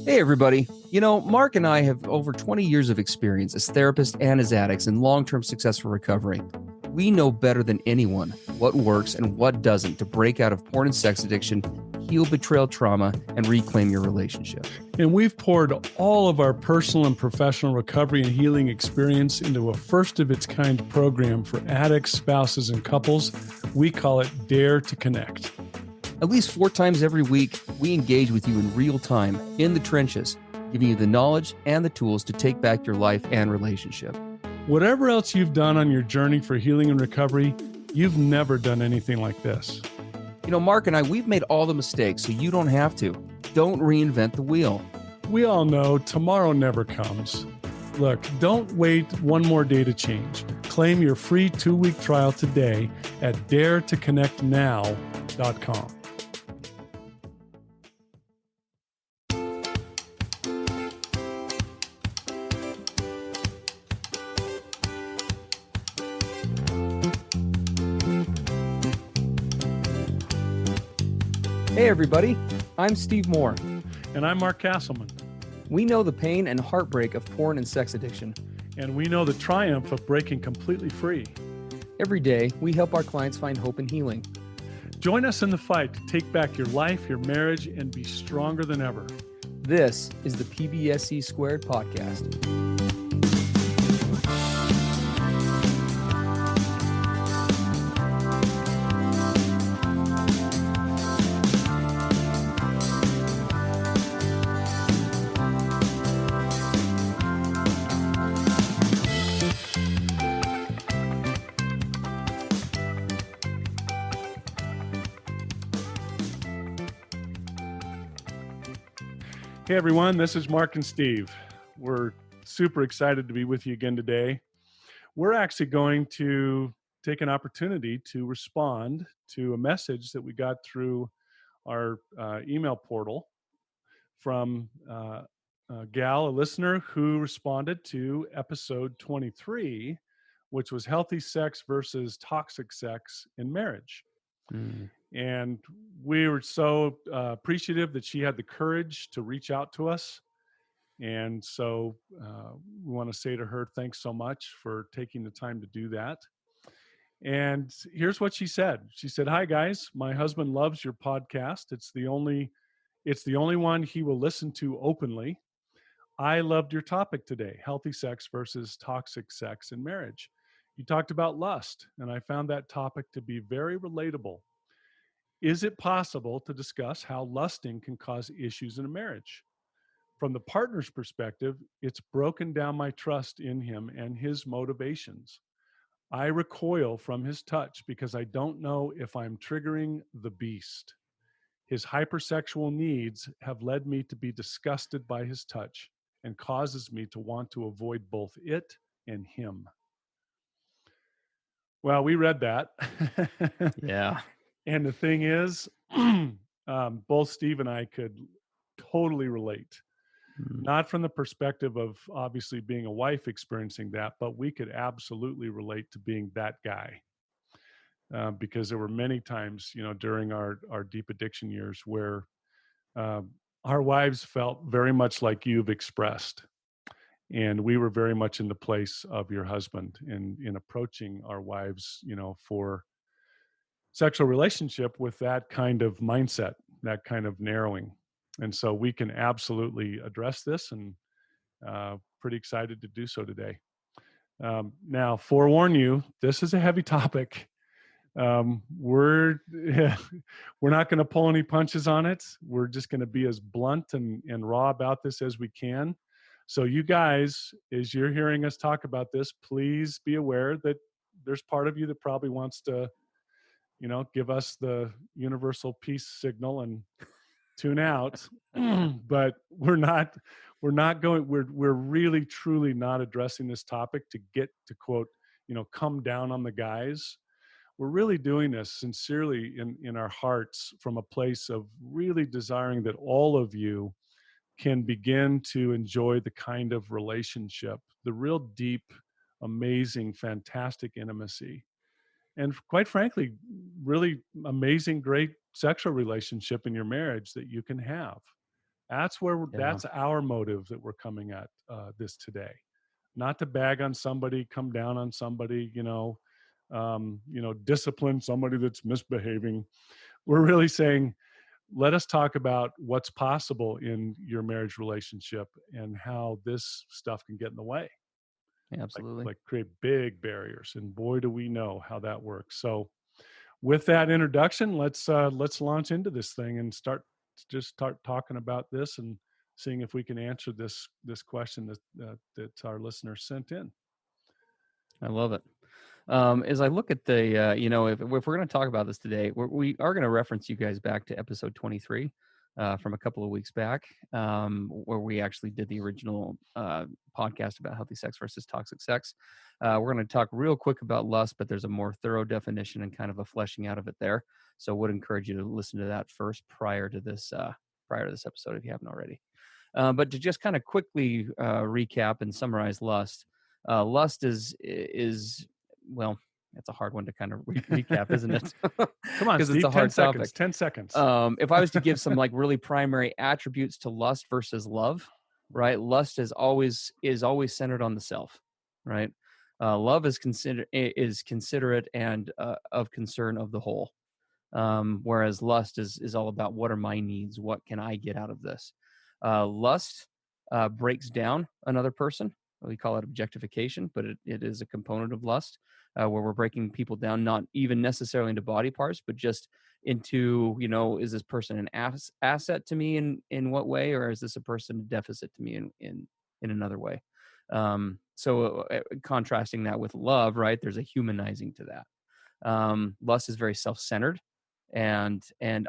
Hey, everybody. Mark and I have over 20 years of experience as therapists and as addicts in long term successful recovery. We know better than anyone what works and what doesn't to break out of porn and sex addiction, heal betrayal trauma, and reclaim your relationship. And we've poured all of our personal and professional recovery and healing experience into a first of its kind program for addicts, spouses, and couples. We call it Dare to Connect. At least 4 times every week, we engage with you in real time, in the trenches, giving you the knowledge and the tools to take back your life and relationship. Whatever else you've done on your journey for healing and recovery, you've never done anything like this. Mark and I, we've made all the mistakes, so you don't have to. Don't reinvent the wheel. We all know tomorrow never comes. Look, don't wait one more day to change. Claim your free 2-week trial today at daretoconnectnow.com. Hey, everybody. I'm Steve Moore. And I'm Mark Castleman. We know the pain and heartbreak of porn and sex addiction. And we know the triumph of breaking completely free. Every day, we help our clients find hope and healing. Join us in the fight to take back your life, your marriage, and be stronger than ever. This is the PBSE Squared podcast. Hey everyone, this is Mark and Steve. We're super excited to be with you again today. We're actually going to take an opportunity to respond to a message that we got through our email portal from a listener who responded to episode 23, which was healthy sex versus toxic sex in marriage. And we were so appreciative that she had the courage to reach out to us. And so we want to say to her, thanks so much for taking the time to do that. And here's what she said. She said, "Hi guys, my husband loves your podcast. It's the only one he will listen to openly. I loved your topic today, healthy sex versus toxic sex in marriage. You talked about lust, and I found that topic to be very relatable. Is it possible to discuss how lusting can cause issues in a marriage? From the partner's perspective, it's broken down my trust in him and his motivations. I recoil from his touch because I don't know if I'm triggering the beast. His hypersexual needs have led me to be disgusted by his touch and causes me to want to avoid both it and him." Well, we read that. Yeah. And the thing is, both Steve and I could totally relate. Not from the perspective of obviously being a wife experiencing that, but we could absolutely relate to being that guy. Because there were many times, during our deep addiction years where our wives felt very much like you've expressed. And we were very much in the place of your husband in approaching our wives, for sexual relationship with that kind of mindset, that kind of narrowing. And so we can absolutely address this, and pretty excited to do so today. Now, forewarn you, this is a heavy topic. We're not going to pull any punches on it. We're just going to be as blunt and raw about this as we can. So you guys, as you're hearing us talk about this, please be aware that there's part of you that probably wants to give us the universal peace signal and tune out. But we're really truly not addressing this topic to get to quote, come down on the guys. We're really doing this sincerely in our hearts from a place of really desiring that all of you can begin to enjoy the kind of relationship, the real deep, amazing, fantastic intimacy, and quite frankly, really amazing, great sexual relationship in your marriage that you can have. Yeah. That's our motive that we're coming at this today, not to bag on somebody, come down on somebody, discipline somebody that's misbehaving. We're really saying, let us talk about what's possible in your marriage relationship and how this stuff can get in the way, Absolutely. like create big barriers. And boy, do we know how that works. So with that introduction, let's launch into this thing and start talking about this and seeing if we can answer this question that our listeners sent in. I love it. As I look at the, if we're going to talk about this today, we are going to reference you guys back to episode 23 from a couple of weeks back, where we actually did the original podcast about healthy sex versus toxic sex. We're going to talk real quick about lust, but there's a more thorough definition and kind of a fleshing out of it there. So I would encourage you to listen to that first prior to this episode if you haven't already. But to just kind of quickly recap and summarize lust. Lust is well, it's a hard one to kind of recap, isn't it? Come on, Because it's Steve, a 10 hard seconds, topic. 10 seconds. If I was to give some like really primary attributes to lust versus love, right? Lust is always centered on the self, right? Love is considerate and of concern of the whole. Whereas lust is all about what are my needs? What can I get out of this? Lust breaks down another person. We call it objectification, but it is a component of lust where we're breaking people down, not even necessarily into body parts, but just into, is this person an asset to me in what way, or is this a person a deficit to me in another way? So contrasting that with love, right? There's a humanizing to that. Lust is very self-centered and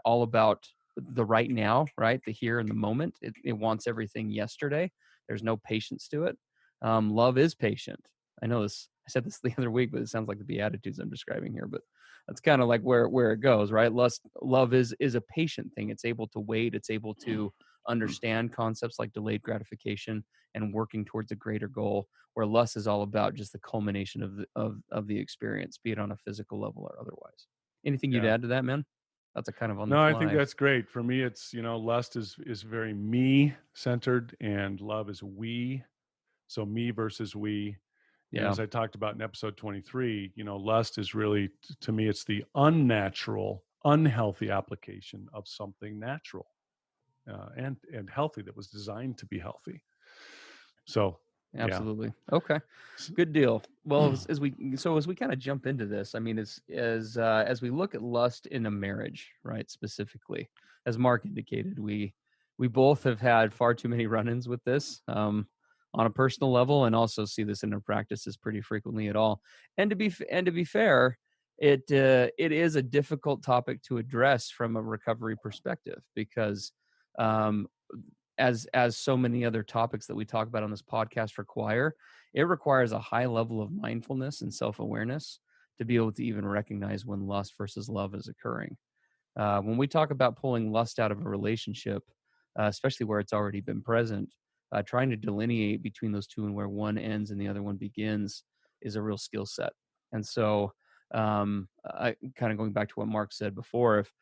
all about the right now, right? The here and the moment. It wants everything yesterday. There's no patience to it. Love is patient. I know this. I said this the other week, but it sounds like the Beatitudes I'm describing here. But that's kind of like where it goes, right? Love is a patient thing. It's able to wait. It's able to understand concepts like delayed gratification and working towards a greater goal. Where lust is all about just the culmination of the experience, be it on a physical level or otherwise. Anything you'd Yeah. add to that, man? That's a kind of on the No, I think fly. that's great. For me, it's, lust is very me centered and love is we. So me versus we. And Yeah, as I talked about in episode 23, lust is really, to me, it's the unnatural, unhealthy application of something natural and healthy that was designed to be healthy. So, yeah. absolutely. Okay, good deal. Well, as we kind of jump into this, I mean, as we look at lust in a marriage, right? Specifically, as Mark indicated, we both have had far too many run-ins with this on a personal level, and also see this in our practices pretty frequently at all. And to be fair, it is a difficult topic to address from a recovery perspective because um, as so many other topics that we talk about on this podcast require, it requires a high level of mindfulness and self-awareness to be able to even recognize when lust versus love is occurring. When we talk about pulling lust out of a relationship, especially where it's already been present, trying to delineate between those two and where one ends and the other one begins is a real skill set. And so, kind of going back to what Mark said before, if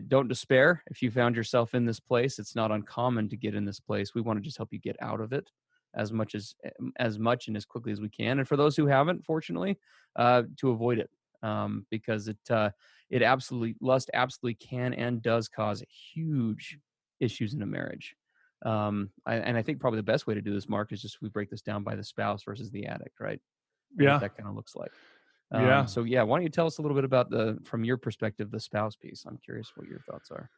don't despair if you found yourself in this place. It's not uncommon to get in this place. We want to just help you get out of it as much and as quickly as we can. And for those who haven't, fortunately, to avoid it, because lust absolutely can and does cause huge issues in a marriage. And I think probably the best way to do this, Mark, is just we break this down by the spouse versus the addict, right? And what Yeah. that kind of looks like. Yeah. So yeah, why don't you tell us a little bit about from your perspective, the spouse piece? I'm curious what your thoughts are.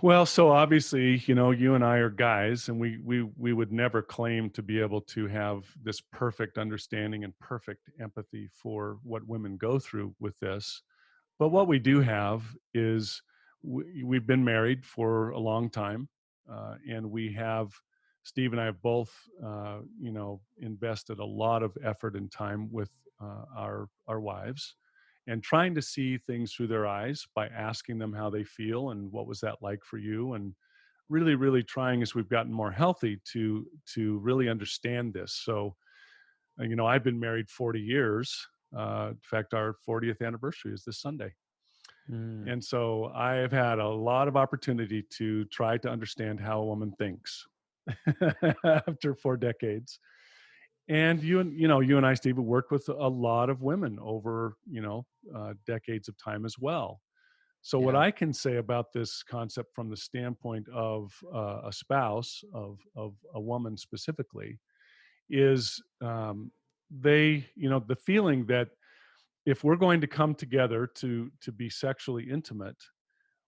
Well, so obviously, you and I are guys, and we would never claim to be able to have this perfect understanding and perfect empathy for what women go through with this. But what we do have is we've been married for a long time, and Steve and I have both, invested a lot of effort and time with our wives, and trying to see things through their eyes by asking them how they feel and what was that like for you, and really, really trying as we've gotten more healthy to really understand this. So, I've been married 40 years. In fact, our 40th anniversary is this Sunday. Mm. And so I have had a lot of opportunity to try to understand how a woman thinks after 4 decades. And you and I, Steve, have worked with a lot of women over, decades of time as well. So what Yeah. I can say about this concept from the standpoint of a spouse, of a woman specifically, is the feeling that if we're going to come together to be sexually intimate,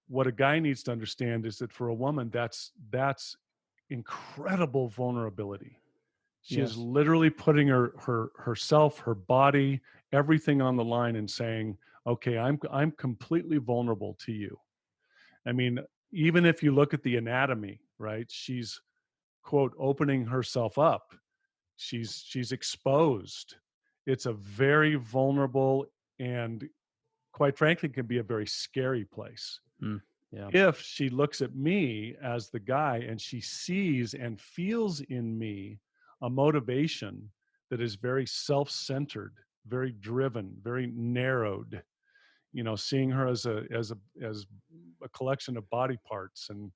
what a guy needs to understand is that for a woman, that's incredible vulnerability. She is Yes. literally putting herself, her body, everything on the line and saying, "Okay, I'm completely vulnerable to you." I mean, even if you look at the anatomy, right? She's quote opening herself up. She's exposed. It's a very vulnerable and quite frankly can be a very scary place. Mm. Yeah. If she looks at me as the guy and she sees and feels in me a motivation that is very self-centered, very driven, very narrowed, seeing her as a collection of body parts and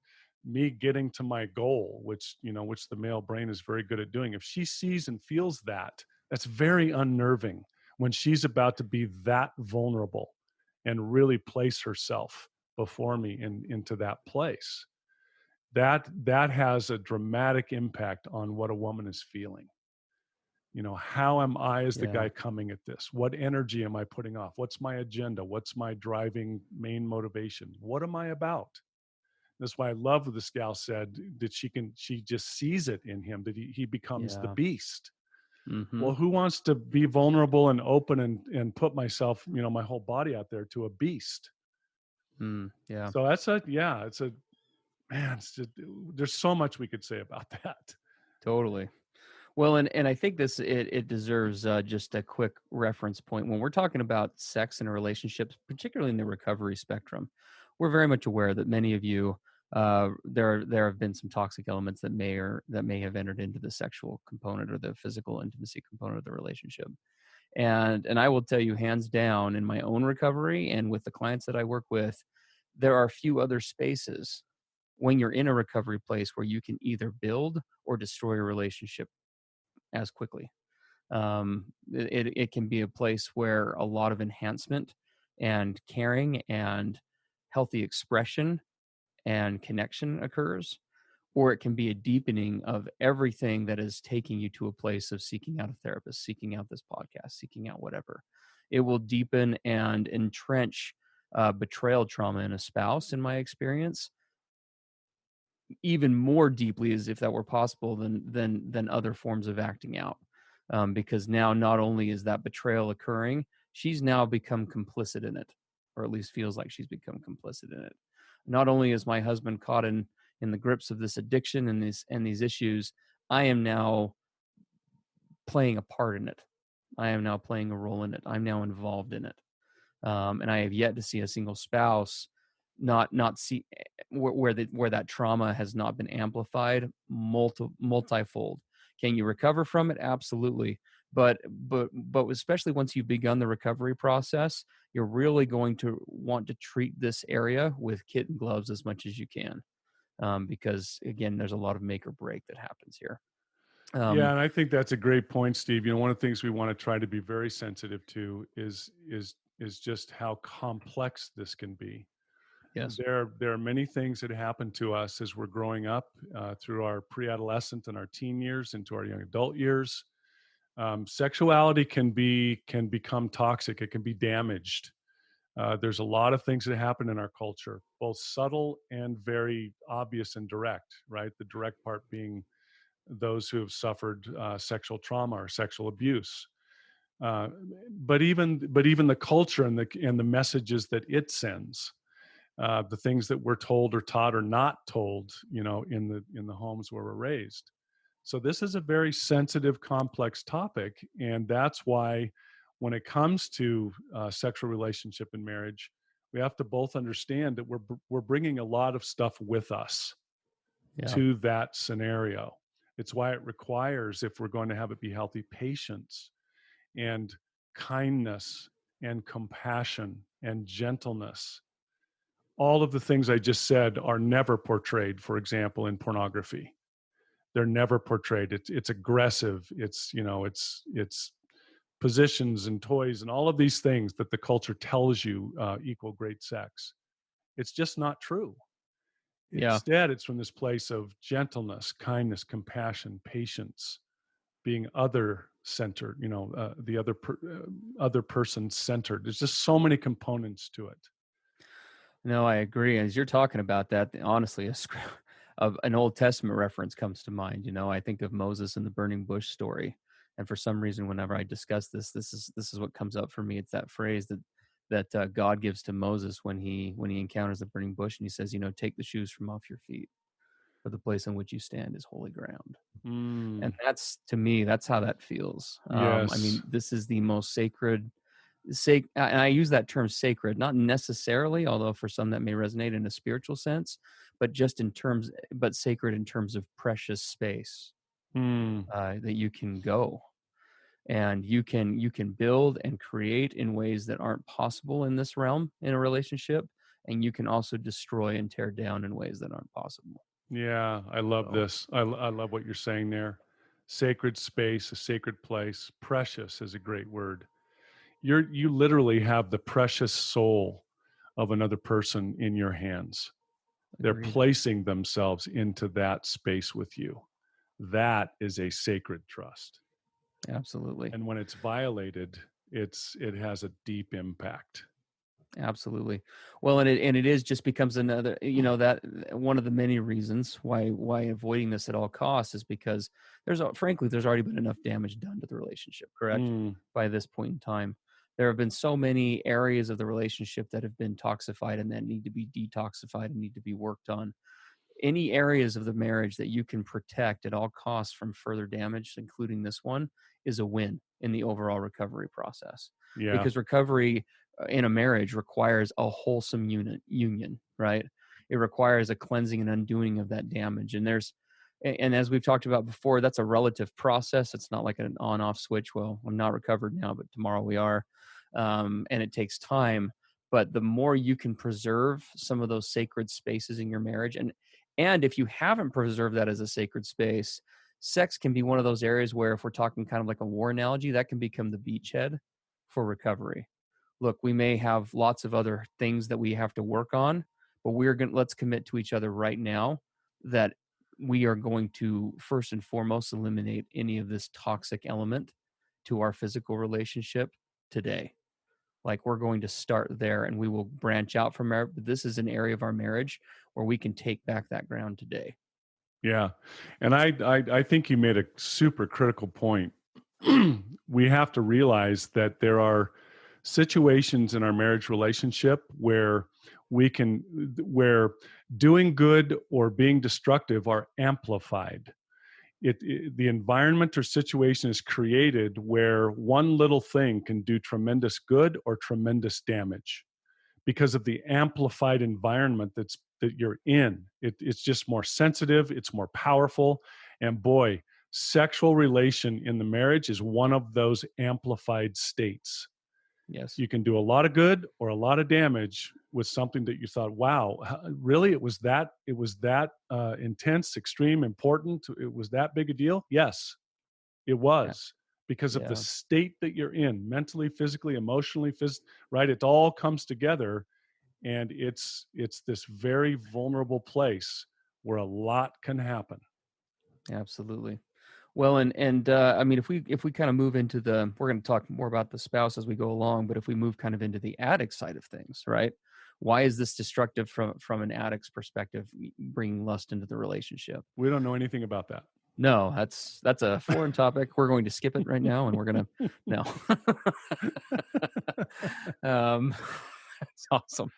me getting to my goal, which the male brain is very good at doing. If she sees and feels that, that's very unnerving when she's about to be that vulnerable and really place herself before me into that place. That has a dramatic impact on what a woman is feeling. How am I as the Yeah. guy coming at this? What energy am I putting off? What's my agenda? What's my driving main motivation? What am I about? That's why I love what this gal said that she just sees it in him, that he becomes the Yeah. beast. Mm-hmm. Well, who wants to be vulnerable and open and put myself, my whole body out there to a beast? Mm. Yeah. So it's a man, there's so much we could say about that. Totally. Well, and I think it deserves just a quick reference point when we're talking about sex and relationships, particularly in the recovery spectrum. We're very much aware that many of you there have been some toxic elements that may have entered into the sexual component or the physical intimacy component of the relationship. And I will tell you, hands down, in my own recovery and with the clients that I work with, there are a few other spaces when you're in a recovery place where you can either build or destroy a relationship as quickly. It can be a place where a lot of enhancement and caring and healthy expression and connection occurs, or it can be a deepening of everything that is taking you to a place of seeking out a therapist, seeking out this podcast, seeking out whatever. It will deepen and entrench betrayal trauma in a spouse, in my experience, even more deeply as if that were possible than other forms of acting out, because now not only is that betrayal occurring, she's now become complicit in it, or at least feels like she's become complicit in it. Not only is my husband caught in the grips of this addiction and these issues, I am now playing a part in it. I am now playing a role in it. I'm now involved in it. And I have yet to see a single spouse not see where that trauma has not been amplified multifold. Can you recover from it? Absolutely. But especially once you've begun the recovery process, you're really going to want to treat this area with kitten gloves as much as you can, because again, there's a lot of make or break that happens here. Yeah, Um, and I think that's a great point, Steve. One of the things we want to try to be very sensitive to is just how complex this can be. yes. There are many things that happen to us as we're growing up through our pre-adolescent and our teen years into our young adult years. Sexuality can become toxic. It can be damaged. There's a lot of things that happen in our culture, both subtle and very obvious and direct. Right, the direct part being those who have suffered sexual trauma or sexual abuse. Uh, but even the culture and the messages that it sends, the things that we're told or taught or not told, in the homes where we're raised. So this is a very sensitive, complex topic, and that's why when it comes to sexual relationship and marriage, we have to both understand that we're bringing a lot of stuff with us Yeah. to that scenario. It's why it requires, if we're going to have it be healthy, patience and kindness and compassion and gentleness all of the things I just said are never portrayed, for example, in pornography. They're never portrayed. It's aggressive. It's positions and toys and all of these things that the culture tells you equal great sex. It's just not true. Yeah. Instead, it's from this place of gentleness, kindness, compassion, patience, being other centered. The other person centered. There's just so many components to it. No, I agree. As you're talking about that, honestly, of an Old Testament reference comes to mind. I think of Moses and the burning bush story, and for some reason, whenever I discuss this is what comes up for me. It's that phrase that God gives to Moses when he encounters the burning bush, and he says, "Take the shoes from off your feet, for the place on which you stand is holy ground." And Mm, that's, to me, that's how that feels. I mean, yes. this is the most sacred and I use that term sacred, not necessarily, although for some that may resonate in a spiritual sense, but sacred in terms of precious space Mm, that you can go and you can build and create in ways that aren't possible in this realm in a relationship, and you can also destroy and tear down in ways that aren't possible. yeah, I love So this. I love what you're saying there. Sacred space, a sacred place. Precious is a great word. You literally have the precious soul of another person in your hands. They're agreed. placing themselves into that space with you. That is a sacred trust. Absolutely. And when it's violated, it has a deep impact. Absolutely. Well, and it is just becomes another, that one of the many reasons why avoiding this at all costs is because frankly, there's already been enough damage done to the relationship, correct? Mm, By this point in time. There have been so many areas of the relationship that have been toxified and that need to be detoxified and need to be worked on. Any areas of the marriage that you can protect at all costs from further damage, including this one, is a win in the overall recovery process. yeah. Because recovery in a marriage requires a wholesome union, right? It requires a cleansing and undoing of that damage. And as we've talked about before, that's a relative process. It's not like an on-off switch. Well, I'm not recovered now, but tomorrow we are. And it takes time. But the more you can preserve some of those sacred spaces in your marriage, and if you haven't preserved that as a sacred space, sex can be one of those areas where, if we're talking kind of like a war analogy, that can become the beachhead for recovery. Look, we may have lots of other things that we have to work on, but let's commit to each other right now that we are going to first and foremost eliminate any of this toxic element to our physical relationship today. Like, we're going to start there and we will branch out from there. But this is an area of our marriage where we can take back that ground today. Yeah. And I think you made a super critical point. We have to realize that there are situations in our marriage relationship where doing good or being destructive are amplified. The environment or situation is created where one little thing can do tremendous good or tremendous damage because of the amplified environment that you're in. It's just more sensitive, it's more powerful, and boy, sexual relation in the marriage is one of those amplified states. Yes. You can do a lot of good or a lot of damage with something that you thought, wow, really, it was that intense, extreme, important, it was that big a deal. Yes, it Yeah. was, because of the Yeah. state that you're in, mentally, physically, emotionally, right? It all comes together, and it's this very vulnerable place where a lot can happen. Absolutely. Well, and I mean, if we kind of move into we're going to talk more about the spouse as we go along, but if we move kind of into the addict side of things, right? Why is this destructive from an addict's perspective, bringing lust into the relationship? We don't know anything about that. No, that's a foreign topic. We're going to skip it right now, and we're gonna no. um, that's awesome.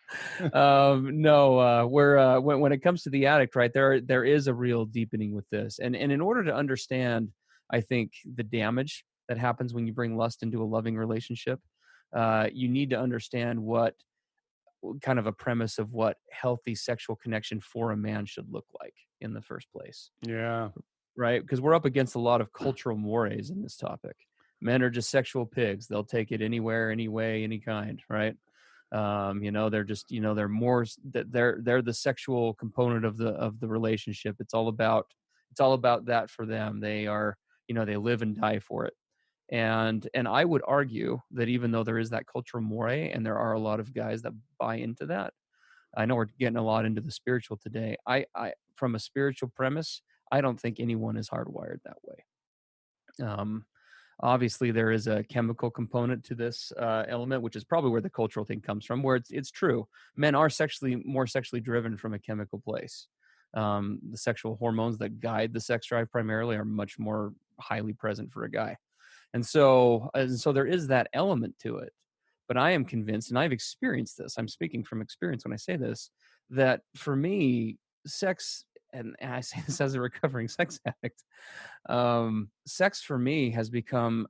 No, when it comes to the addict, right, there is a real deepening with this, and in order to understand, I think, the damage that happens when you bring lust into a loving relationship, you need to understand what kind of a premise of what healthy sexual connection for a man should look like in the first place, Yeah. right? Because we're up against a lot of cultural mores in this topic. Men are just sexual pigs. They'll take it anywhere, any way, any kind, right? They're just, they're more they're the sexual component of the relationship. It's all about that for them. They are, they live and die for it. And I would argue that even though there is that cultural moray and there are a lot of guys that buy into that, I know we're getting a lot into the spiritual today. I from a spiritual premise, I don't think anyone is hardwired that way. Um, Obviously, there is a chemical component to this element, which is probably where the cultural thing comes from. Where it's true, men are more sexually driven from a chemical place. The sexual hormones that guide the sex drive primarily are much more highly present for a guy. And so there is that element to it. But I am convinced, and I've experienced this, I'm speaking from experience when I say this, that for me, sex, and I say this as a recovering sex addict, sex for me has become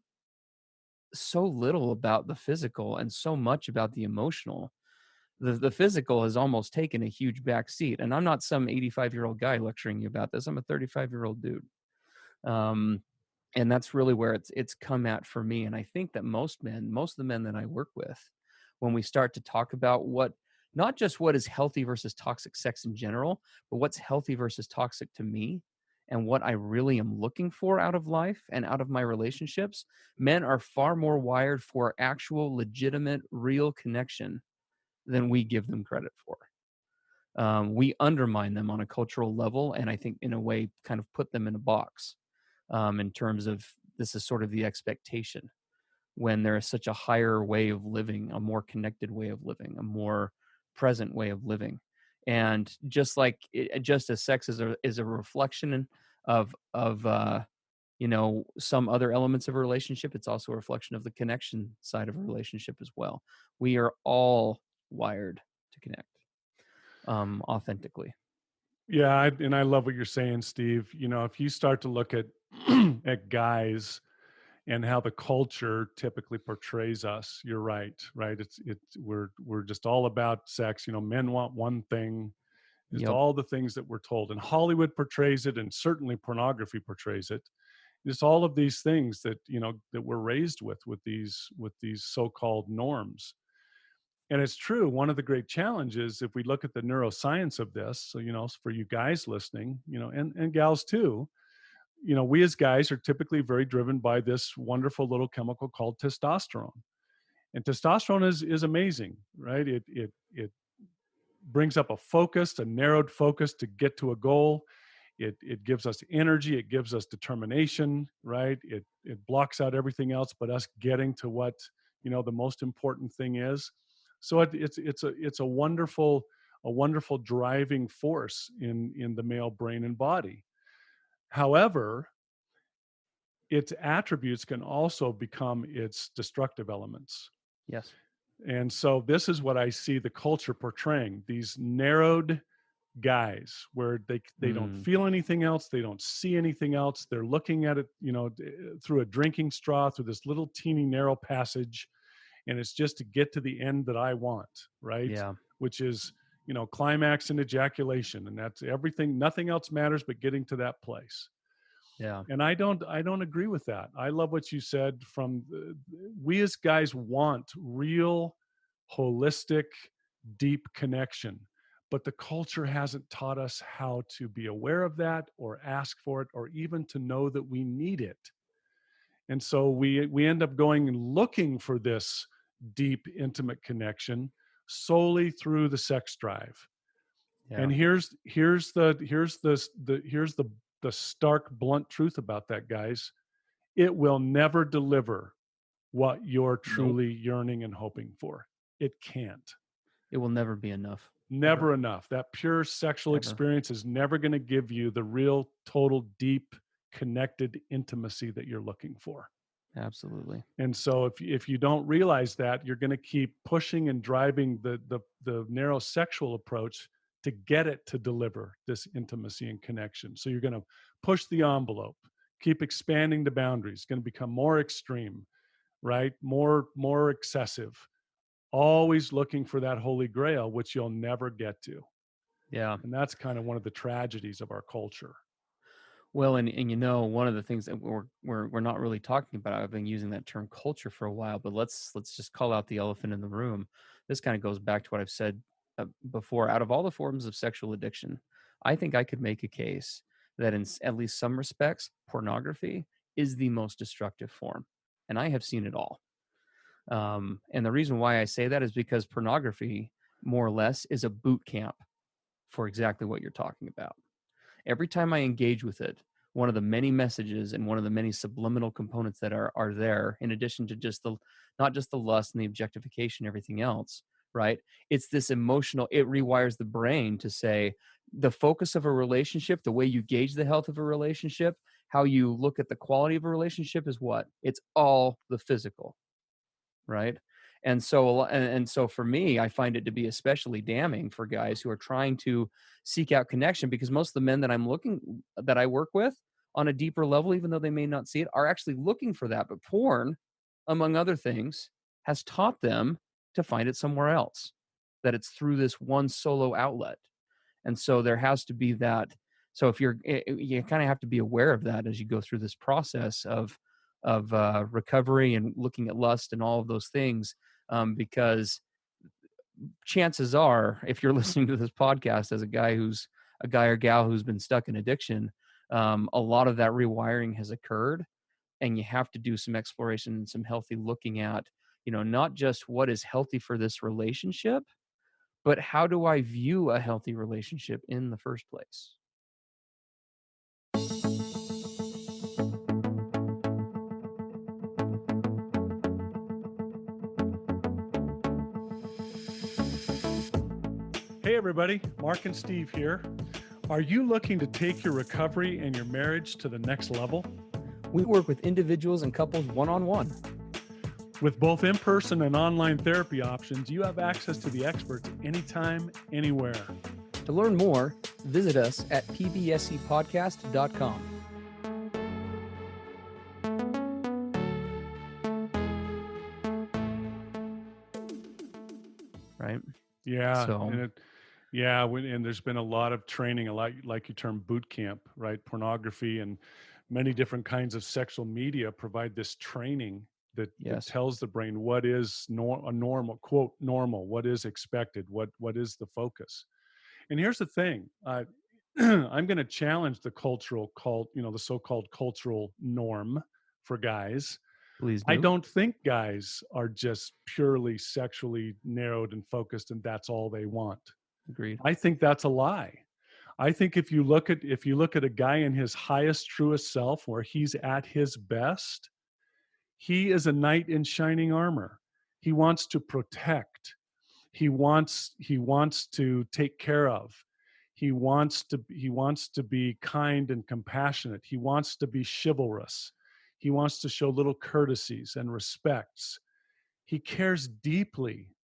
so little about the physical and so much about the emotional. The physical has almost taken a huge back seat. And I'm not some 85-year-old guy lecturing you about this. I'm a 35-year-old dude. Um, and that's really where it's come at for me. And I think that most of the men that I work with, when we start to talk about not just what is healthy versus toxic sex in general, but what's healthy versus toxic to me, and what I really am looking for out of life and out of my relationships, men are far more wired for actual, legitimate, real connection than we give them credit for. We undermine them on a cultural level, and I think in a way kind of put them in a box, in terms of this is sort of the expectation, when there is such a higher way of living, a more connected way of living, a more present way of living. And just as sex is a reflection of some other elements of a relationship, it's also a reflection of the connection side of a relationship as well. We are all wired to connect authentically. Yeah, and I love what you're saying, Steve. If you start to look at at guys and how the culture typically portrays us, you're right, right? We're just all about sex. Men want one thing. It's Yep. all the things that we're told, and Hollywood portrays it, and certainly pornography portrays it. It's all of these things that we're raised with these so-called norms. And it's true. One of the great challenges, if we look at the neuroscience of this, so for you guys listening, and gals too, we as guys are typically very driven by this wonderful little chemical called testosterone. And testosterone is amazing, right? It brings up a narrowed focus to get to a goal. It gives us energy, it gives us determination, right? It blocks out everything else but us getting to what the most important thing is. So it's a wonderful driving force in the male brain and body. However, its attributes can also become its destructive elements. Yes. And so this is what I see the culture portraying, these narrowed guys where they don't Mm, feel anything else, they don't see anything else, they're looking at it through a drinking straw, through this little teeny narrow passage, and it's just to get to the end that I want, right? yeah. Which is climax and ejaculation, and that's everything. Nothing else matters but getting to that place. Yeah. And I don't agree with that. I love what you said. We as guys want real, holistic, deep connection, but the culture hasn't taught us how to be aware of that, or ask for it, or even to know that we need it. And so we end up going and looking for this deep, intimate connection solely through the sex drive. Yeah. And here's the stark, blunt truth about that, guys. It will never deliver what you're Nope. truly yearning and hoping for. It can't. It will never be enough. Ever. Never enough. That pure sexual Ever. experience is never going to give you the real, total, deep, connected intimacy that you're looking for. Absolutely. And so if you don't realize that, you're going to keep pushing and driving the narrow sexual approach to get it to deliver this intimacy and connection. So you're going to push the envelope, keep expanding the boundaries, going to become more extreme, right? More excessive, always looking for that holy grail, which you'll never get to. Yeah. And that's kind of one of the tragedies of our culture. Well, and one of the things that we're not really talking about, I've been using that term culture for a while, but let's just call out the elephant in the room. This kind of goes back to what I've said before. Out of all the forms of sexual addiction, I think I could make a case that in at least some respects, pornography is the most destructive form, and I have seen it all. And the reason why I say that is because pornography, more or less, is a boot camp for exactly what you're talking about. Every time I engage with it, one of the many messages and one of the many subliminal components that are there, in addition to just the not just the lust and the objectification, everything else, right? It's this emotional, it rewires the brain to say the focus of a relationship, the way you gauge the health of a relationship, how you look at the quality of a relationship is what? It's all the physical, right? And so for me, I find it to be especially damning for guys who are trying to seek out connection, because most of the men that I work with on a deeper level, even though they may not see it, are actually looking for that. But porn, among other things, has taught them to find it somewhere else, that it's through this one solo outlet. And so there has to be that. So if you kind of have to be aware of that as you go through this process of recovery and looking at lust and all of those things, because chances are, if you're listening to this podcast as a guy or gal who's been stuck in addiction, a lot of that rewiring has occurred, and you have to do some exploration and some healthy looking at, not just what is healthy for this relationship, but how do I view a healthy relationship in the first place? Hey, everybody, Mark and Steve here. Are you looking to take your recovery and your marriage to the next level? We work with individuals and couples one-on-one. With both in-person and online therapy options, you have access to the experts anytime, anywhere. To learn more, visit us at pbsepodcast.com. Right? Yeah. So, And there's been a lot of training, a lot like you term boot camp, right? Pornography and many different kinds of sexual media provide this training that yes. tells the brain what is a normal, quote, normal, what is expected, what is the focus. And here's the thing, I'm going to challenge the the so-called cultural norm for guys. Please I do. don't think guys are just purely sexually narrowed and focused and that's all they want. Agreed. I think that's a lie. I think if you look at a guy in his highest, truest self, where he's at his best, he is a knight in shining armor. He wants to protect. He wants to take care of. He wants to be kind and compassionate. He wants to be chivalrous. He wants to show little courtesies and respects. He cares deeply,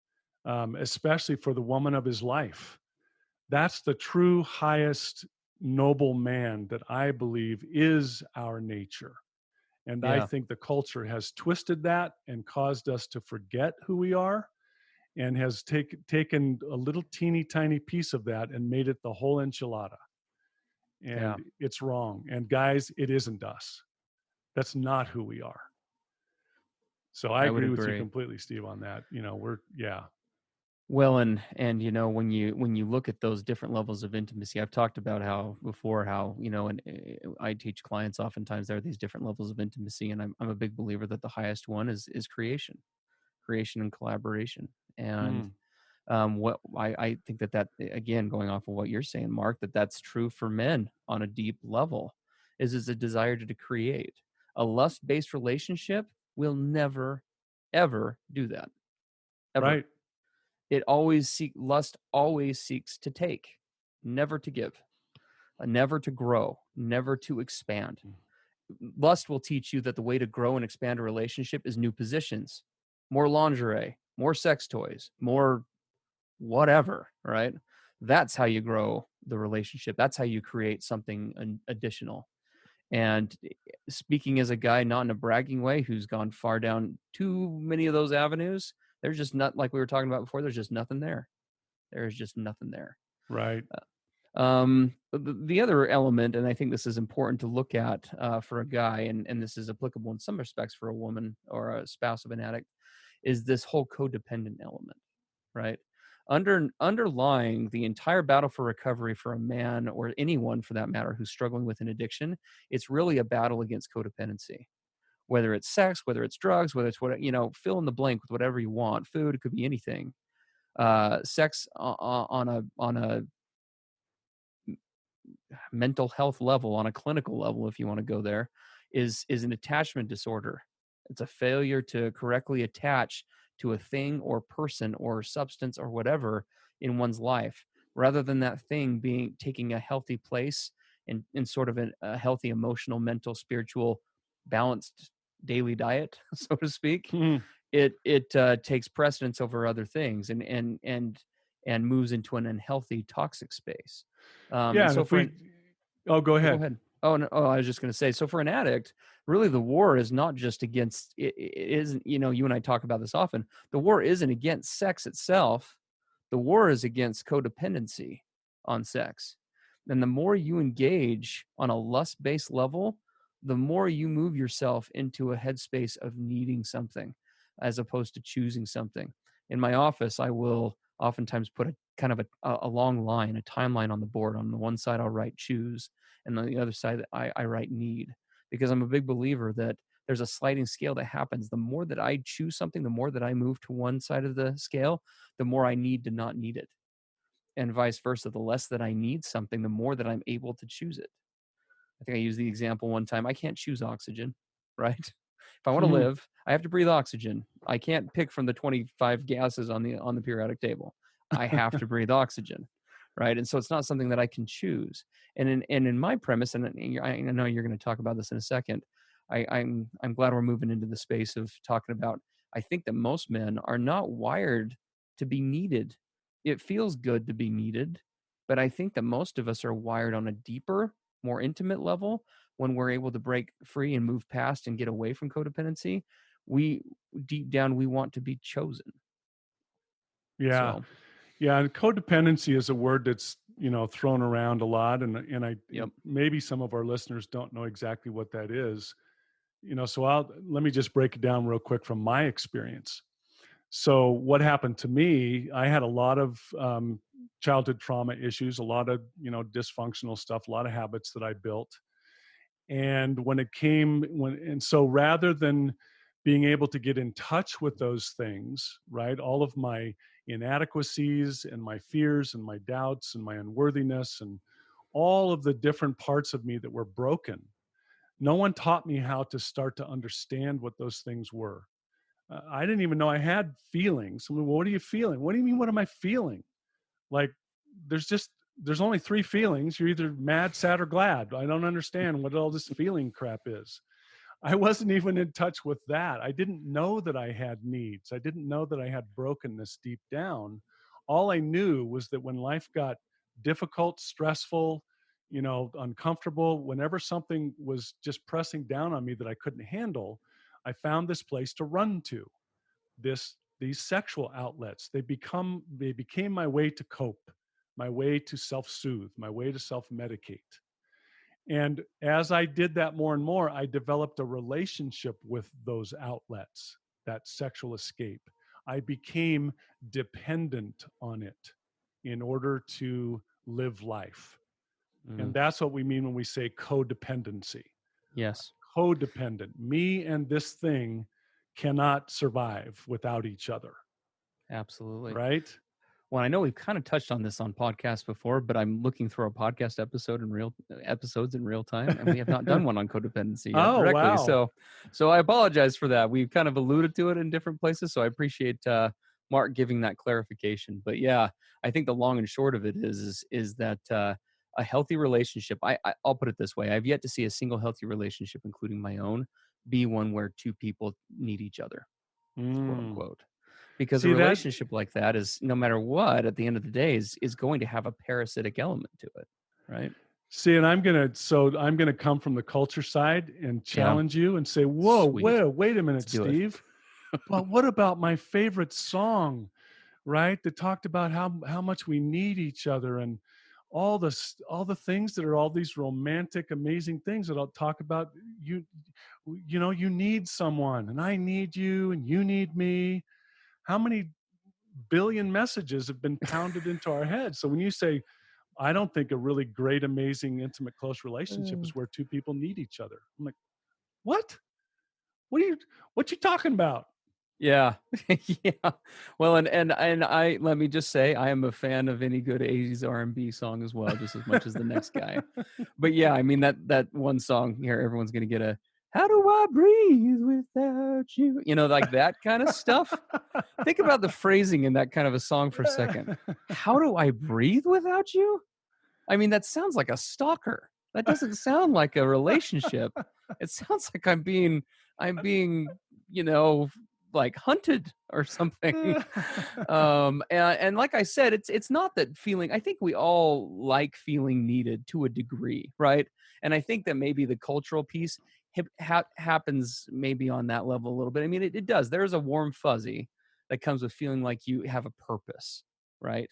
especially for the woman of his life. That's the true highest noble man that I believe is our nature. And I Yeah, think the culture has twisted that and caused us to forget who we are, and has taken a little teeny tiny piece of that and made it the whole enchilada. yeah, And it's wrong. And guys, it isn't us. That's not who we are. So I I would agree with you agree. completely, Steve, on that. Yeah. Well, and when you look at those different levels of intimacy, I've talked about how and I teach clients oftentimes there are these different levels of intimacy, and I'm a big believer that the highest one is creation and collaboration. And Mm, what I think that again, going off of what you're saying, Mark, that's true for men on a deep level, is a desire to create. A lust-based relationship will never, ever do that. Ever. right. Lust always seeks to take, never to give, never to grow, never to expand. Lust will teach you that the way to grow and expand a relationship is new positions, more lingerie, more sex toys, more whatever, right? That's how you grow the relationship. That's how you create something additional. And speaking as a guy, not in a bragging way, who's gone far down too many of those avenues, there's just not, like we were talking about before, there's just nothing there. There's just nothing there. Right. The other element, and I think this is important to look at for a guy, and this is applicable in some respects for a woman or a spouse of an addict, is this whole codependent element, right? Underlying the entire battle for recovery for a man or anyone for that matter who's struggling with an addiction, it's really a battle against codependency. Whether it's sex, whether it's drugs, whether it's what, fill in the blank with whatever you want. Food, it could be anything. Sex on a mental health level, on a clinical level, if you want to go there, is an attachment disorder. It's a failure to correctly attach to a thing or person or substance or whatever in one's life, rather than that thing being taking a healthy place in sort of a healthy emotional, mental, spiritual, balanced daily diet, so to speak. Hmm. It takes precedence over other things and moves into an unhealthy, toxic space. Yeah, And and so if we, oh, go go ahead. ahead. Oh, no, I was just going to say, so for an addict, really the war is not just against, it isn't, you and I talk about this often. The war isn't against sex itself. The war is against codependency on sex. And the more you engage on a lust-based level, the more you move yourself into a headspace of needing something as opposed to choosing something. In my office, I will oftentimes put a kind of a long line, a timeline on the board. On the one side, I'll write choose, and on the other side, I write need, because I'm a big believer that there's a sliding scale that happens. The more that I choose something, the more that I move to one side of the scale, the more I need to not need it. And vice versa. The less that I need something, the more that I'm able to choose it. I think I used the example one time. I can't choose oxygen, right? If I want to Hmm. live, I have to breathe oxygen. I can't pick from the 25 gases on the periodic table. I have to breathe oxygen, right? And so it's not something that I can choose. And in my premise, and I know you're going to talk about this in a second. I'm glad we're moving into the space of talking about. I think that most men are not wired to be needed. It feels good to be needed, but I think that most of us are wired on a deeper, more intimate level. When we're able to break free and move past and get away from codependency, we deep down we want to be chosen. Yeah. So, Yeah, and codependency is a word that's, thrown around a lot, and yep. maybe some of our listeners don't know exactly what that is. So let me just break it down real quick from my experience. So what happened to me, I had a lot of childhood trauma issues, a lot of, dysfunctional stuff, a lot of habits that I built. And and so rather than being able to get in touch with those things, right, all of my inadequacies and my fears and my doubts and my unworthiness and all of the different parts of me that were broken, no one taught me how to start to understand what those things were. I didn't even know I had feelings. I mean, well, what are you feeling? What do you mean, what am I feeling? Like, there's just there's only three feelings. You're either mad, sad, or glad. I don't understand what all this feeling crap is. I wasn't even in touch with that. I didn't know that I had needs. I didn't know that I had brokenness deep down. All I knew was that when life got difficult, stressful, uncomfortable, whenever something was just pressing down on me that I couldn't handle, I found this place to run to. These sexual outlets, they became my way to cope, my way to self-soothe, my way to self-medicate. And as I did that more and more, I developed a relationship with those outlets, that sexual escape. I became dependent on it in order to live life. And Mm, that's what we mean when we say codependency. yes, Codependent. Me and this thing cannot survive without each other, absolutely. right? Well, I know we've kind of touched on this on podcasts before, but I'm looking through our podcast episodes in real time, and we have not done one on codependency yet Oh, directly. wow. So I apologize for that. We've kind of alluded to it in different places, so I appreciate Mark giving that clarification. But yeah, I think the long and short of it is that a healthy relationship. I'll put it this way: I've yet to see a single healthy relationship, including my own, be one where two people need each other, quote Mm. unquote. Because a See that? relationship like that is, no matter what, at the end of the day, is going to have a parasitic element to it, right? See, and I'm gonna come from the culture side and Yeah, challenge you and say, whoa, sweet. wait a Let's minute, do it. Steve. But what about my favorite song, right? That talked about how much we need each other and all the things that are all these romantic, amazing things that I'll talk about. You, you need someone, and I need you, and you need me. How many billion messages have been pounded into our heads? So when you say, I don't think a really great, amazing, intimate, close relationship Uh, is where two people need each other. I'm like, what? What you talking about? yeah. Yeah. Well, and I let me just say I am a fan of any good 80s R&B song as well, just as much as the next guy. But yeah, I mean that one song here, everyone's gonna get a "How do I breathe without you?" Like that kind of stuff. Think about the phrasing in that kind of a song for a second. How do I breathe without you? I mean, that sounds like a stalker. That doesn't sound like a relationship. It sounds like I'm being, you know, like hunted or something. And like I said, it's not that feeling. I think we all like feeling needed to a degree, right? And I think that maybe the cultural piece happens maybe on that level a little bit. I mean, it does. There is a warm fuzzy that comes with feeling like you have a purpose, right?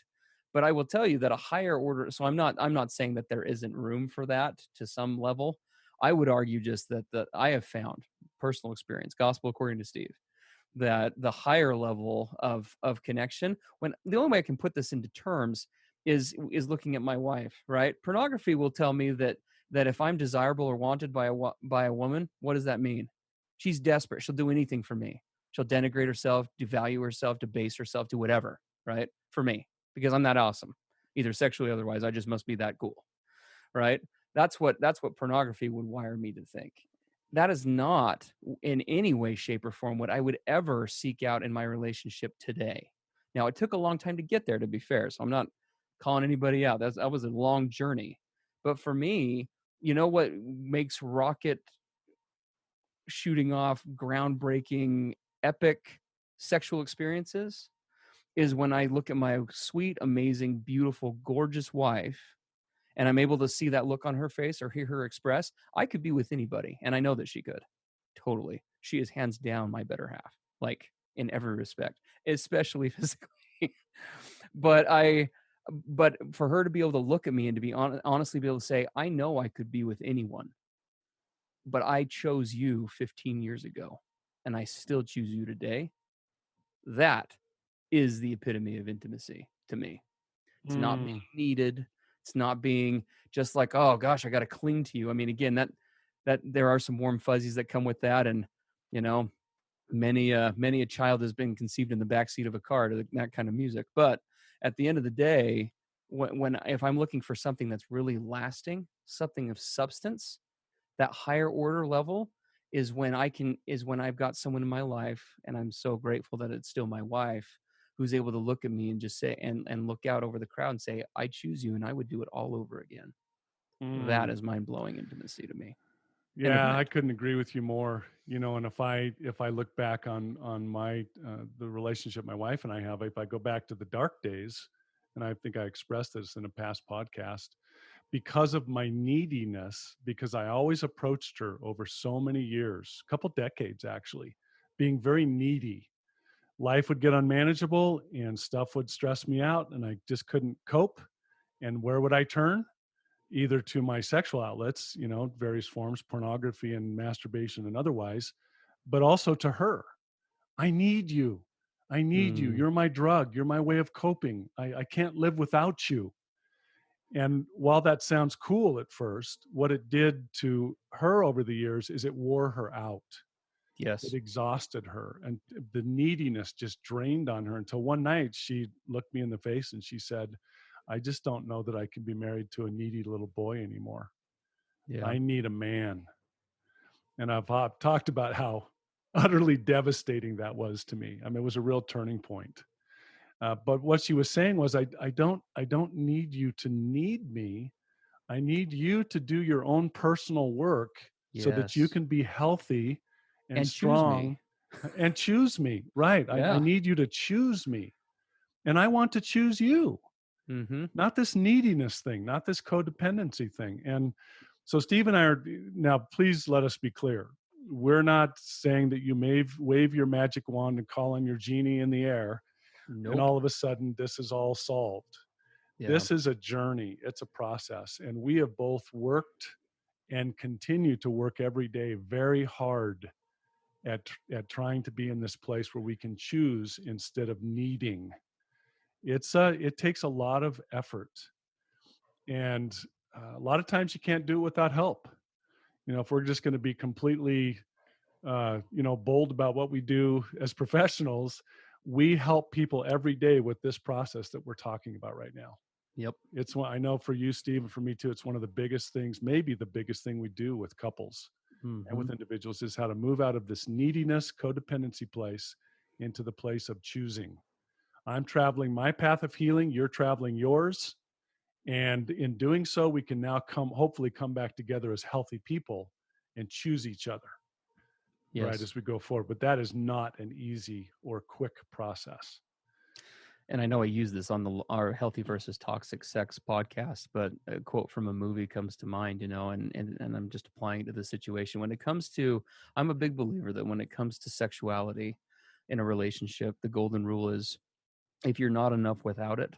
But I will tell you that a higher order, so I'm not saying that there isn't room for that to some level. I would argue just that I have found personal experience, gospel according to Steve, that the higher level of connection, when the only way I can put this into terms is looking at my wife, right? Pornography will tell me that if I'm desirable or wanted by a woman, what does that mean? She's desperate. She'll do anything for me. She'll denigrate herself, devalue herself, debase herself, do whatever, right? For me, because I'm that awesome, either sexually or otherwise. I just must be that cool, right? That's what pornography would wire me to think. That is not in any way, shape, or form what I would ever seek out in my relationship today. Now, it took a long time to get there, to be fair, so I'm not calling anybody out. That was a long journey. But for me, you know what makes rocket shooting off groundbreaking, epic sexual experiences is when I look at my sweet, amazing, beautiful, gorgeous wife and I'm able to see that look on her face or hear her express. I could be with anybody, and I know that she could. Totally. She is hands down my better half, like in every respect, especially physically. but I but for her to be able to look at me and to be honestly be able to say, I know I could be with anyone, but I chose you 15 years ago and I still choose you today. That is the epitome of intimacy to me. It's not being Mm, needed. It's not being just like, oh gosh, I got to cling to you. I mean, again, that there are some warm fuzzies that come with that, and you know, many a child has been conceived in the backseat of a car to that kind of music. But at the end of the day, when if I'm looking for something that's really lasting, something of substance, that higher order level is when I've got someone in my life, and I'm so grateful that it's still my wife, who's able to look at me and just say and look out over the crowd and say, I choose you and I would do it all over again. That mm. is mind-blowing intimacy to me. Yeah, I Intimate. couldn't agree with you more. And if I look back on my the relationship my wife and I have, if I go back to the dark days, and I think I expressed this in a past podcast, because of my neediness, because I always approached her over so many years, a couple decades actually, being very needy. Life would get unmanageable and stuff would stress me out, and I just couldn't cope. And where would I turn? Either to my sexual outlets, various forms, pornography and masturbation and otherwise, but also to her. I need you. I need you. Mm, You're my drug. You're my way of coping. I can't live without you. And while that sounds cool at first, what it did to her over the years is it wore her out. It yes. exhausted her, and the neediness just drained on her until one night she looked me in the face and she said, I just don't know that I can be married to a needy little boy anymore. Yeah. I need a man. And I've talked about how utterly devastating that was to me. I mean, it was a real turning point. But what she was saying was, I don't need you to need me. I need you to do your own personal work so that you Yes. can be healthy and And choose strong me. and choose me. Right. I Yeah. need you to choose me. And I want to choose you, Mm-hmm. not this neediness thing, not this codependency thing. And so Steve and I are now, please let us be clear. We're not saying that you may wave your magic wand and call on your genie in the air and Nope. all of a sudden this is all solved. Yeah. This is a journey. It's a process. And we have both worked and continue to work every day very hard at trying to be in this place where we can choose instead of needing. It takes a lot of effort, and a lot of times you can't do it without help. If we're just going to be completely bold about what we do as professionals, we help people every day with this process that we're talking about right now. Yep. It's one I know for you, Steve, and for me too. It's one of the biggest things, maybe the biggest thing we do with couples and Hmm. with individuals, is how to move out of this neediness, codependency place into the place of choosing. I'm traveling my path of healing. You're traveling yours. And in doing so, we can now hopefully come back together as healthy people and choose each other, right, Yes. as we go forward. But that is not an easy or quick process. And I know I use this on our Healthy versus Toxic Sex podcast, but a quote from a movie comes to mind, and I'm just applying it to the situation. I'm a big believer that when it comes to sexuality in a relationship, the golden rule is if you're not enough without it,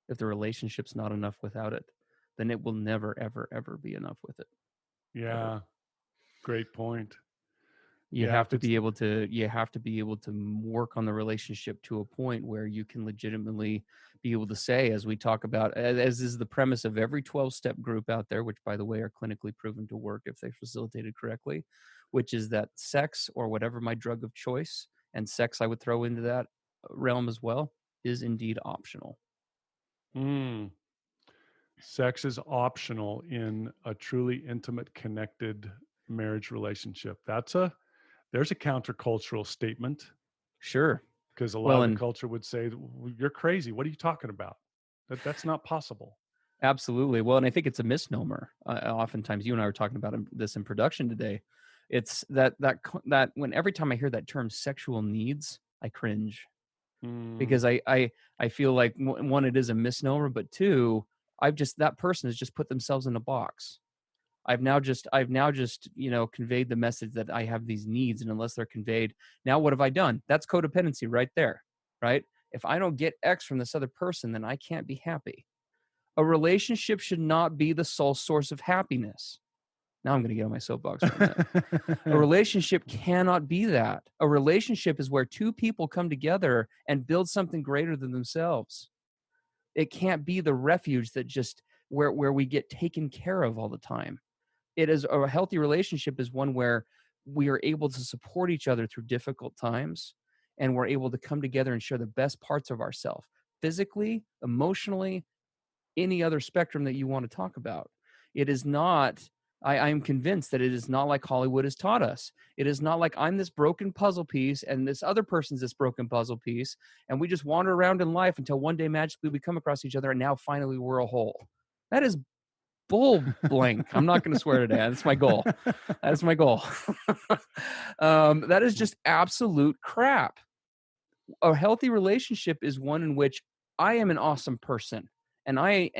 if the relationship's not enough without it, then it will never, ever, ever be enough with it. Ever. Yeah, great point. You Yeah, have if to it's be able to work on the relationship to a point where you can legitimately be able to say, as we talk about, as is the premise of every 12-step group out there, which by the way are clinically proven to work if they're facilitated correctly, which is that sex, or whatever my drug of choice, and sex I would throw into that realm as well, is indeed optional. sex is optional in a truly intimate, connected marriage relationship. There's a countercultural statement, Sure. because a lot Well, of the and culture would say, "You're crazy. What are you talking about? That's not possible." absolutely. Well, and I think it's a misnomer. Oftentimes, you and I were talking about this in production today. It's that when every time I hear that term "sexual needs," I cringe, Mm, because I feel like one, it is a misnomer, but two, that person has just put themselves in a box. I've now just conveyed the message that I have these needs, and unless they're conveyed, now what have I done? That's codependency right there, right? If I don't get X from this other person, then I can't be happy. A relationship should not be the sole source of happiness. Now I'm going to get on my soapbox for a minute. A relationship cannot be that. A relationship is where two people come together and build something greater than themselves. It can't be the refuge that just where we get taken care of all the time. It is a healthy relationship is one where we are able to support each other through difficult times, and we're able to come together and share the best parts of ourselves, physically, emotionally, any other spectrum that you want to talk about. It is not, I'm convinced that it is not like Hollywood has taught us. It is not like I'm this broken puzzle piece and this other person's this broken puzzle piece, and we just wander around in life until one day magically we come across each other and now finally we're a whole. That is bull blank. I'm not going to swear today. That's my goal. That's my goal. That is just absolute crap. A healthy relationship is one in which I am an awesome person, and I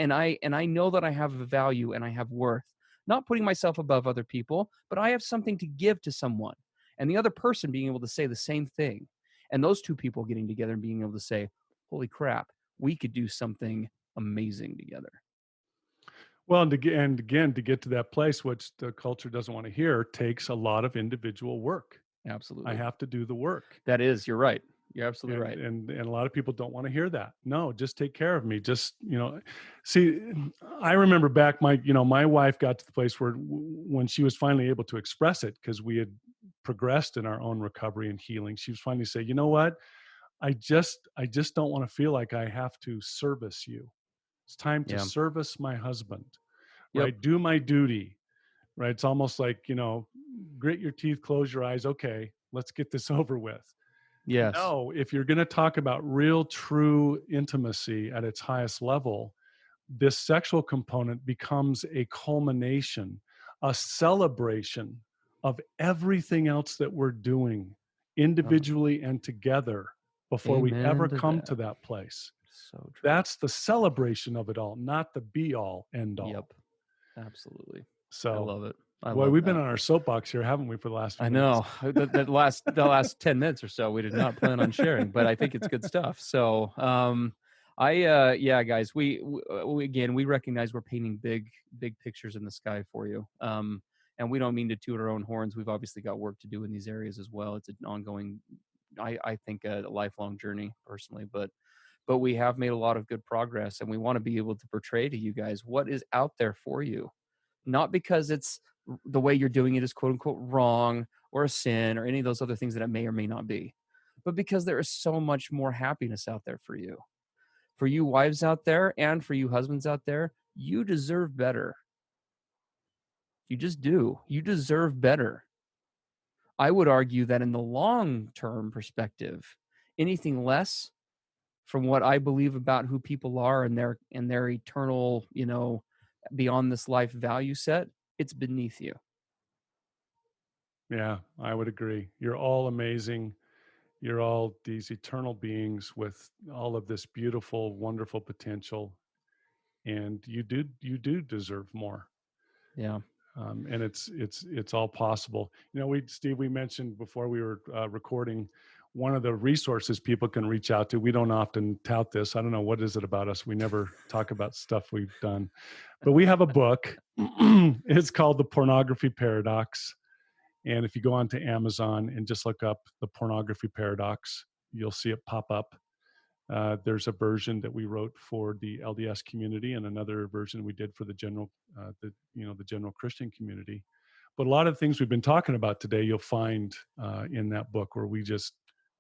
know that I have a value and I have worth. Not putting myself above other people, but I have something to give to someone, and the other person being able to say the same thing, and those two people getting together and being able to say, "Holy crap, we could do something amazing together." Well, and again, to get to that place, which the culture doesn't want to hear, takes a lot of individual work. I Absolutely. have to do the work. You're right. You're absolutely and right. and a lot of people don't want to hear that. No, just take care of me. Just, see, I remember back, my wife got to the place where when she was finally able to express it, because we had progressed in our own recovery and healing, she was finally say, "You know what? I just don't want to feel like I have to service you. It's time to Yeah. service my husband, Yep. right? Do my duty." Right? It's almost like, grit your teeth, close your eyes. Okay, let's get this over with. Yes. No, if you're going to talk about real, true intimacy at its highest level, this sexual component becomes a culmination, a celebration of everything else that we're doing Uh, individually and together before we ever amen to come to that. that place. So true. That's the celebration of it all, not the be all, end Yep. all. Absolutely. I So, love it. I boy, love we've been that. on our soapbox here, haven't we, for the last few I minutes? know the last 10 minutes or so we did not plan on sharing, but I think it's good stuff. So Yeah, guys, again, we recognize we're painting big pictures in the sky for you. And we don't mean to toot our own horns. We've obviously got work to do in these areas as well. It's an ongoing, I think, a lifelong journey personally, but we have made a lot of good progress, and we want to be able to portray to you guys what is out there for you, not because it's the way you're doing it is quote unquote wrong or a sin or any of those other things that it may or may not be, but because there is so much more happiness out there for you. For you wives out there and for you husbands out there, you deserve better. You just do. You deserve better. I would argue that in the long-term perspective, anything less from what I believe about who people are and their eternal, beyond this life value set, it's beneath you. Yeah, I would agree. You're all amazing. You're all these eternal beings with all of this beautiful, wonderful potential, and you do deserve more. Yeah, And it's all possible. Steve, we mentioned before we were recording one of the resources people can reach out to. We don't often tout this. I don't know what is it about us. We never talk about stuff we've done, but we have a book. It's called The Pornography Paradox. And if you go onto Amazon and just look up The Pornography Paradox, you'll see it pop up. There's a version that we wrote for the LDS community, and another version we did for the general Christian community. But a lot of the things we've been talking about today, you'll find in that book, where we just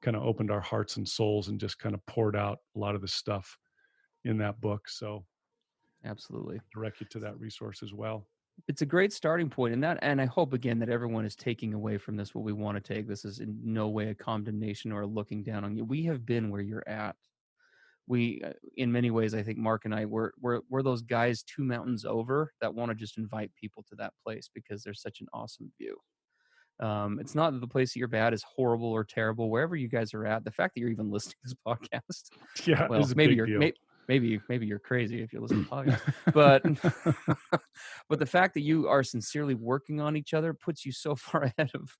kind of opened our hearts and souls and just kind of poured out a lot of the stuff in that book. So absolutely. direct you to that resource as well. It's a great starting point, and I hope again that everyone is taking away from this what we want to take. This is in no way a condemnation or a looking down on you. We have been where you're at. We, in many ways, I think Mark and I, we're those guys 2 mountains over that want to just invite people to that place because there's such an awesome view. It's not that the place that you're at is horrible or terrible. Wherever you guys are at, the fact that you're even listening to this podcast, Yeah, well, it's a maybe big deal. maybe you're crazy if you listen to podcasts, but but the fact that you are sincerely working on each other puts you so far ahead of,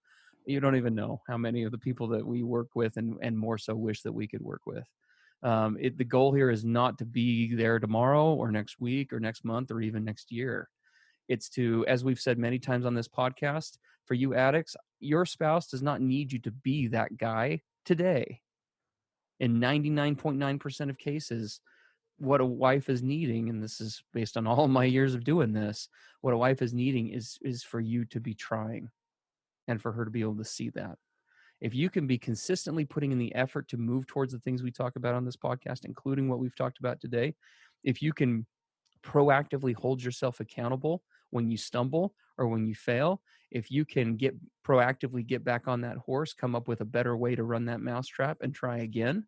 you don't even know how many of the people that we work with and more so wish that we could work with. The goal here is not to be there tomorrow or next week or next month or even next year. It's to, as we've said many times on this podcast, for you addicts, your spouse does not need you to be that guy today. In 99.9% of cases, what a wife is needing, and this is based on all my years of doing this, what a wife is needing is for you to be trying and for her to be able to see that. If you can be consistently putting in the effort to move towards the things we talk about on this podcast, including what we've talked about today, if you can proactively hold yourself accountable when you stumble or when you fail, if you can proactively get back on that horse, come up with a better way to run that mousetrap and try again.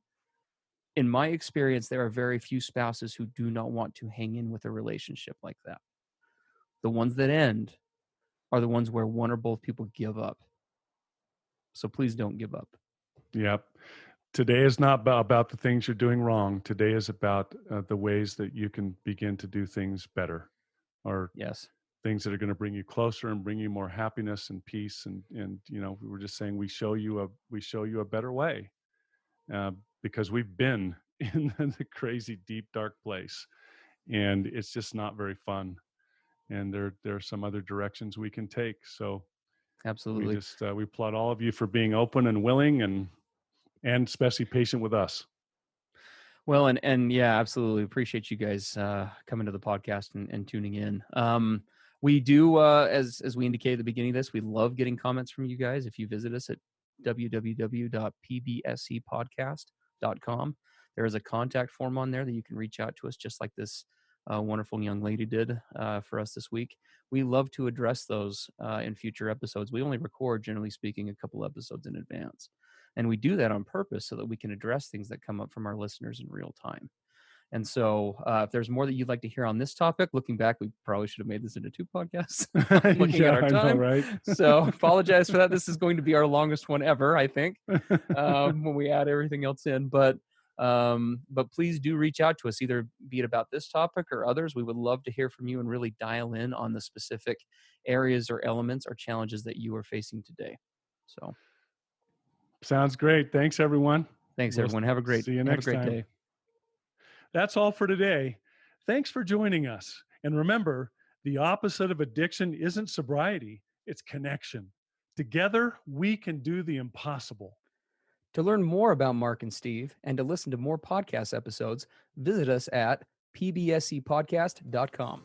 In my experience, there are very few spouses who do not want to hang in with a relationship like that. The ones that end are the ones where one or both people give up. So please don't give up. Yep. Today is not about the things you're doing wrong. Today is about the ways that you can begin to do things better, or Yes, things that are going to bring you closer and bring you more happiness and peace. And we were just saying, we show you a better way, because we've been in the crazy, deep, dark place, and it's just not very fun. And there are some other directions we can take. So we absolutely. just we applaud all of you for being open and willing, and especially patient with us. Well, and yeah, absolutely appreciate you guys coming to the podcast and tuning in. We do, as we indicated at the beginning of this, we love getting comments from you guys. If you visit us at www.pbsepodcast.com, there is a contact form on there that you can reach out to us, just like this wonderful young lady did for us this week. We love to address those in future episodes. We only record, generally speaking, a couple episodes in advance. And we do that on purpose so that we can address things that come up from our listeners in real time. And so if there's more that you'd like to hear on this topic, looking back, we probably should have made this into 2 podcasts looking Yeah, at our I know, time. right? So apologize for that. This is going to be our longest one ever, I think, when we add everything else in. But please do reach out to us, either be it about this topic or others. We would love to hear from you and really dial in on the specific areas or elements or challenges that you are facing today. So Sounds great. Thanks, everyone. thanks, We'll everyone. Have a great see you next day. time. That's all for today. Thanks for joining us. And remember, the opposite of addiction isn't sobriety, it's connection. Together, we can do the impossible. To learn more about Mark and Steve and to listen to more podcast episodes, visit us at pbsepodcast.com.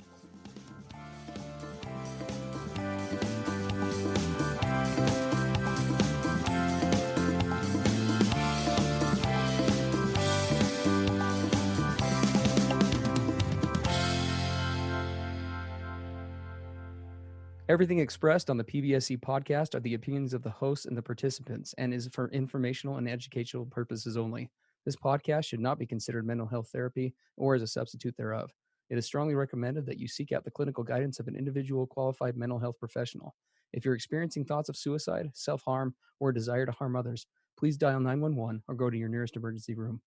Everything expressed on the PBSE podcast are the opinions of the hosts and the participants and is for informational and educational purposes only. This podcast should not be considered mental health therapy or as a substitute thereof. It is strongly recommended that you seek out the clinical guidance of an individual qualified mental health professional. If you're experiencing thoughts of suicide, self-harm, or a desire to harm others, please dial 911 or go to your nearest emergency room.